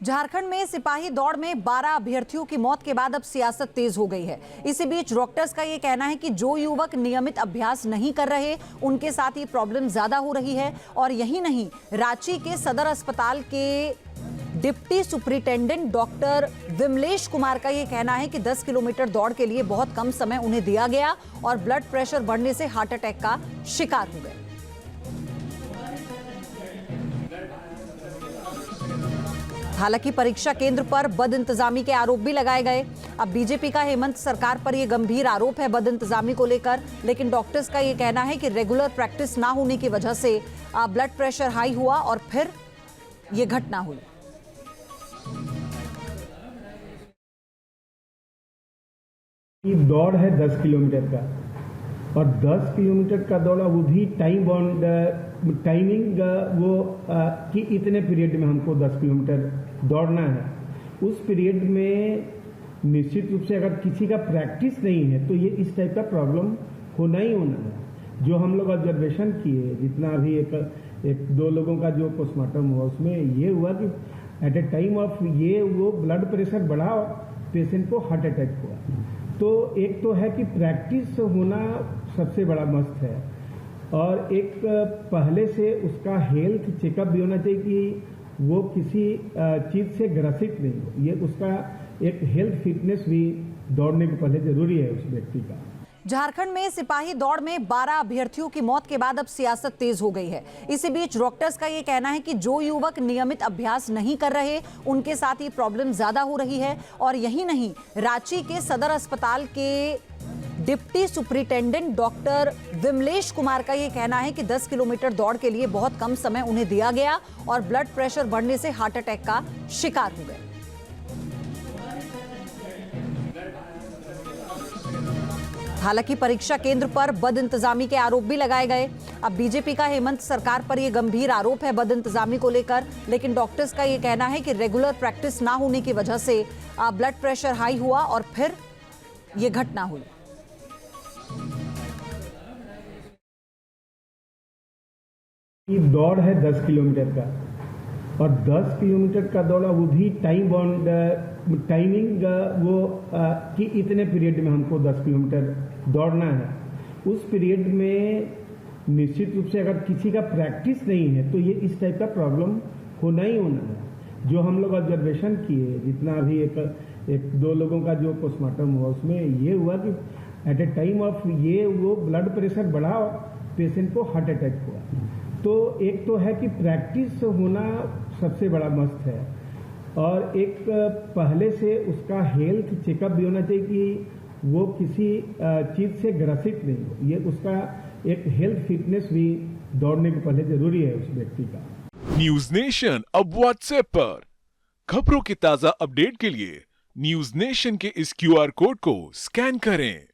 झारखंड में सिपाही दौड़ में 12 अभ्यर्थियों की मौत के बाद अब सियासत तेज हो गई है। इसी बीच डॉक्टर्स का ये कहना है कि जो युवक नियमित अभ्यास नहीं कर रहे, उनके साथ ये प्रॉब्लम ज्यादा हो रही है। और यही नहीं, रांची के सदर अस्पताल के deputy superintendent doctor Vimlesh Kumar का ये कहना है कि 10 किलोमीटर दौड़ के लिए बहुत कम समय उन्हें दिया गया और ब्लड प्रेशर बढ़ने से हार्ट अटैक का शिकार हो गए। हालांकि परीक्षा केंद्र पर बदइंतजामी के आरोप भी लगाए गए। अब बीजेपी का हेमंत सरकार पर यह गंभीर आरोप है बदइंतजामी को लेकर, लेकिन डॉक्टर्स का यह कहना है कि रेगुलर प्रैक्टिस ना होने की वजह से ब्लड प्रेशर हाई हुआ और फिर यह घटना हुई। ये दौड़ है 10 किलोमीटर का, और 10 किलोमीटर का दौड़ा, वो भी टाइम बाउंड टाइमिंग वो कि इतने पीरियड में हमको 10 किलोमीटर दौड़ना है। उस पीरियड में निश्चित रूप से अगर किसी का प्रैक्टिस नहीं है तो ये इस टाइप का प्रॉब्लम होना ही होना है। जो हम लोग ऑब्जर्वेशन किए, जितना अभी एक दो लोगों का जो पोस्टमार्टम हुआ, उसमें ये हुआ कि एट ए टाइम ऑफ ये वो ब्लड प्रेशर बढ़ा और पेशेंट को हार्ट अटैक हुआ। तो एक तो है कि प्रैक्टिस होना सबसे बड़ा मस्त है, और एक पहले से उसका हेल्थ चेकअप भी होना चाहिए कि वो किसी चीज से ग्रसित नहीं हो। ये उसका एक हेल्थ फिटनेस भी दौड़ने के पहले जरूरी है उस व्यक्ति का। झारखंड में सिपाही दौड़ में 12 अभ्यर्थियों की मौत के बाद अब सियासत तेज हो गई है। इसी बीच डॉक्टर्स का ये कहना है कि जो युवक नियमित अभ्यास नहीं कर रहे, उनके साथ ये प्रॉब्लम ज्यादा हो रही है। और यही नहीं, रांची के सदर अस्पताल के deputy superintendent doctor Vimlesh Kumar का यह कहना है कि 10 किलोमीटर दौड़ के लिए बहुत कम समय उन्हें दिया गया और ब्लड प्रेशर बढ़ने से हार्ट अटैक का शिकार हो गए। हालांकि परीक्षा केंद्र पर बदइंतजामी के आरोप भी लगाए गए। अब बीजेपी का हेमंत सरकार पर यह गंभीर आरोप है बदइंतजामी को लेकर, लेकिन डॉक्टर्स का यह कहना है कि रेगुलर प्रैक्टिस ना होने की वजह से ब्लड प्रेशर हाई हुआ और फिर यह घटना हुई। ये दौड़ है 10 किलोमीटर का, और 10 किलोमीटर का दौड़ा, वो भी टाइम बाउंड टाइमिंग वो कि इतने पीरियड में हमको 10 किलोमीटर दौड़ना है। उस पीरियड में निश्चित रूप से अगर किसी का प्रैक्टिस नहीं है तो ये इस टाइप का प्रॉब्लम होना ही होना है। जो हम लोग ऑब्जर्वेशन किए, जितना अभी एक दो लोगों का जो पोस्टमार्टम हुआ, उसमें ये हुआ कि एट ए टाइम ऑफ ये वो ब्लड प्रेशर बढ़ा और पेशेंट को हार्ट अटैक हुआ। तो एक तो है कि प्रैक्टिस होना सबसे बड़ा मस्त है, और एक पहले से उसका हेल्थ चेकअप भी होना चाहिए कि वो किसी चीज से ग्रसित नहीं हो। ये उसका एक हेल्थ फिटनेस भी दौड़ने के पहले जरूरी है उस व्यक्ति का। न्यूज नेशन अब व्हाट्सएप पर खबरों की ताजा अपडेट के लिए न्यूज नेशन के इस QR कोड को स्कैन करें।